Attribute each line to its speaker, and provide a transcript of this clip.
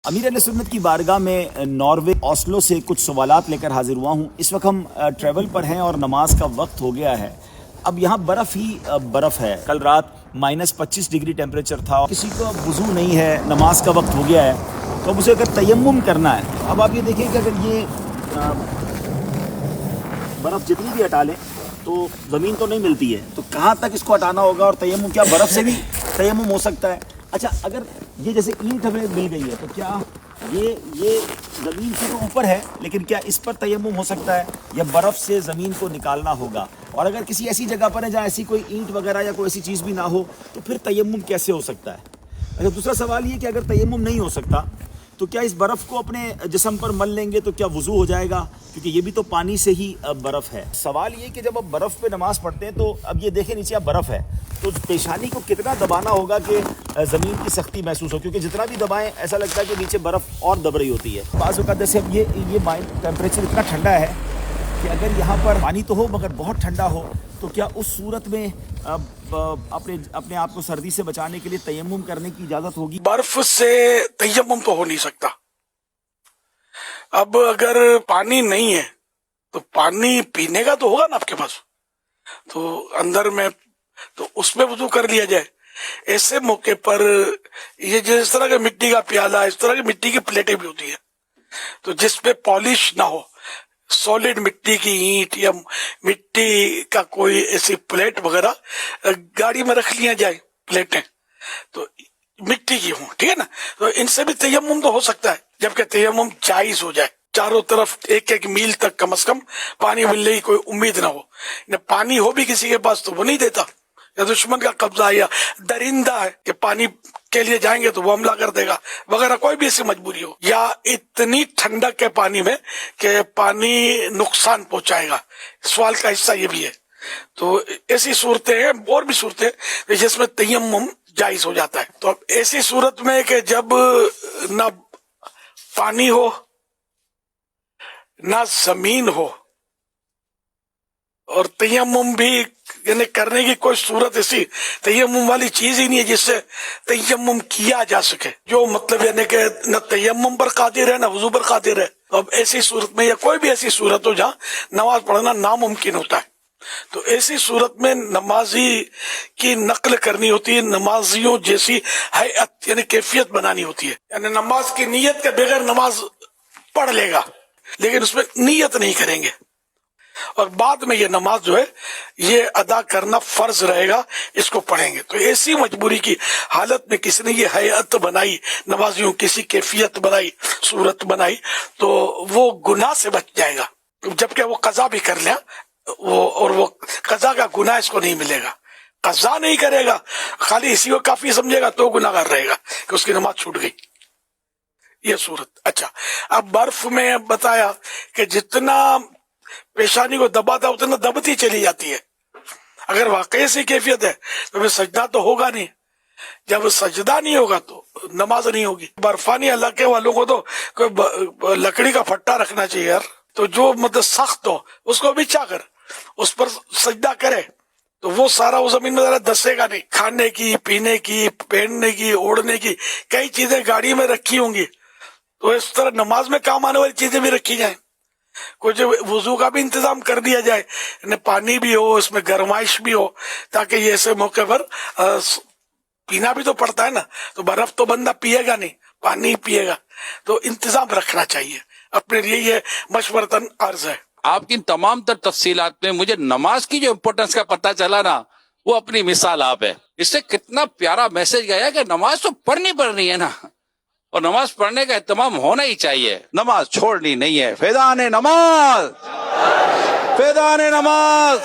Speaker 1: امیر اہل سنت کی بارگاہ میں ناروے اوسلو سے کچھ سوالات لے کر حاضر ہوا ہوں۔ اس وقت ہم ٹریول پر ہیں اور نماز کا وقت ہو گیا ہے۔ اب یہاں برف ہی برف ہے۔ کل رات -25 ڈگری ٹیمپریچر تھا۔ کسی کو وضو نہیں ہے، نماز کا وقت ہو گیا ہے، تو اب اسے اگر تیمم کرنا ہے، اب آپ یہ دیکھیں کہ اگر یہ برف جتنی بھی ہٹا لیں تو زمین تو نہیں ملتی ہے، تو کہاں تک اس کو ہٹانا ہوگا؟ اور تیمم کیا برف سے بھی تیمم ہو سکتا ہے؟ اچھا، اگر یہ جیسے اینٹ ہمیں مل گئی ہے تو کیا یہ زمین سے تو اوپر ہے، لیکن کیا اس پر تیمم ہو سکتا ہے یا برف سے زمین کو نکالنا ہوگا؟ اور اگر کسی ایسی جگہ پر ہے جہاں ایسی کوئی اینٹ وغیرہ یا کوئی ایسی چیز بھی نہ ہو تو پھر تیمم کیسے ہو سکتا ہے؟ اچھا، دوسرا سوال یہ کہ اگر تیمم نہیں ہو سکتا تو کیا اس برف کو اپنے جسم پر مل لیں گے تو کیا وضو ہو جائے گا؟ کیونکہ یہ بھی تو پانی سے ہی برف ہے۔ سوال یہ کہ جب آپ برف پہ نماز پڑھتے ہیں تو اب یہ دیکھیں نیچے اب برف ہے، تو پیشانی کو کتنا دبانا ہوگا کہ زمین کی سختی محسوس ہو؟ کیونکہ جتنا بھی دبائیں ایسا لگتا ہے کہ نیچے برف اور دب رہی ہوتی ہے۔ بعض اوقات جیسے اب یہ ٹیمپریچر اتنا ٹھنڈا ہے کہ اگر یہاں پر پانی تو ہو مگر بہت ٹھنڈا ہو تو کیا اس صورت میں اپنے آپ کو سردی سے بچانے کے لیے تیمم کرنے کی اجازت ہوگی؟
Speaker 2: برف سے تیمم تو ہو نہیں سکتا۔ اب اگر پانی نہیں ہے تو پانی پینے کا تو ہوگا نا آپ کے پاس، تو اندر میں تو اس میں وضو کر لیا جائے۔ ایسے موقع پر یہ جس طرح کا مٹی کا پیالہ، اس طرح کی مٹی کی پلیٹیں بھی ہوتی ہیں تو جس پہ پالش نہ ہو، سالڈ مٹی کی اینٹ یا مٹی کا کوئی ایسی پلیٹ وغیرہ گاڑی میں رکھ لیا جائے، پلیٹیں تو مٹی کی ہوں، ٹھیک ہے نا، تو ان سے بھی تیمم تو ہو سکتا ہے، جبکہ تیمم جائز ہو جائے۔ چاروں طرف ایک میل تک کم از کم پانی ملنے کی کوئی امید نہ ہو۔ پانی ہو بھی کسی کے پاس تو وہ نہیں دیتا، یا دشمن کا قبضہ ہے یا درندہ ہے کہ پانی کے لیے جائیں گے تو وہ حملہ کر دے گا وغیرہ، کوئی بھی ایسی مجبوری ہو، یا اتنی ٹھنڈک ہے پانی میں کہ پانی نقصان پہنچائے گا، سوال کا حصہ یہ بھی ہے۔ تو ایسی صورتیں ہیں، اور بھی صورتیں جس میں تیمم جائز ہو جاتا ہے۔ تو اب ایسی صورت میں کہ جب نہ پانی ہو نہ زمین ہو اور تیمم بھی یعنی کرنے کی کوئی صورت، ایسی تیمم والی چیز ہی نہیں ہے جس سے تیمم کیا جا سکے، جو مطلب یعنی کہ نہ تیمم پر قادر ہے نہ وضو پر قادر ہے، تو اب ایسی صورت میں یا کوئی بھی ایسی صورت ہو جہاں نماز پڑھنا ناممکن ہوتا ہے، تو ایسی صورت میں نمازی کی نقل کرنی ہوتی ہے، نمازیوں جیسی ہیئت یعنی کیفیت بنانی ہوتی ہے۔ یعنی نماز کی نیت کے بغیر نماز پڑھ لے گا لیکن اس میں نیت نہیں کریں گے، اور بعد میں یہ نماز جو ہے یہ ادا کرنا فرض رہے گا، اس کو پڑھیں گے۔ تو ایسی مجبوری کی حالت میں کسی نے یہ ہیئت بنائی، نمازیوں کسی کیفیت بنائی، صورت بنائی، تو وہ گناہ سے بچ جائے گا، جبکہ وہ قضا بھی کر لیا، وہ قضا کا گناہ اس کو نہیں ملے گا۔ قضا نہیں کرے گا، خالی اسی کو کافی سمجھے گا تو گناہ گار رہے گا کہ اس کی نماز چھوٹ گئی، یہ صورت۔ اچھا، اب برف میں بتایا کہ جتنا پیشانی کو دباتا اتنا دبتی چلی جاتی ہے۔ اگر واقعی سے کیفیت ہے تو پھر سجدہ تو ہوگا نہیں، جب سجدہ نہیں ہوگا تو نماز نہیں ہوگی۔ برفانی علاقے والوں کو تو کوئی لکڑی کا پھٹا رکھنا چاہیے یار، تو جو مطلب سخت ہو اس کو بچھا کر اس پر سجدہ کرے تو وہ سارا وہ زمین میں ذرا دسے گا نہیں۔ کھانے کی، پینے کی، پہننے کی، اوڑھنے کی کئی چیزیں گاڑی میں رکھی ہوں گی، تو اس طرح نماز میں کام آنے والی چیزیں بھی رکھی جائیں۔ کچھ وضو کا بھی انتظام کر دیا جائے، یعنی پانی بھی ہو، اس میں گرمائش بھی ہو، تاکہ یہ ایسے موقع پر پینا بھی تو پڑتا ہے نا، تو برف تو بندہ پیے گا نہیں، پانی پیے گا، تو انتظام رکھنا چاہیے۔ اپنے لیے یہ مشورتاً عرض ہے۔
Speaker 3: آپ کی تمام تر تفصیلات میں مجھے نماز کی جو امپورٹنس کا پتہ چلا نا، وہ اپنی مثال آپ ہے۔ اس سے کتنا پیارا میسج گیا کہ نماز تو پڑھنی ہے نا، اور نماز پڑھنے کا اہتمام ہونا ہی چاہیے، نماز چھوڑنی نہیں ہے۔ فیضان نماز، فیضان نماز۔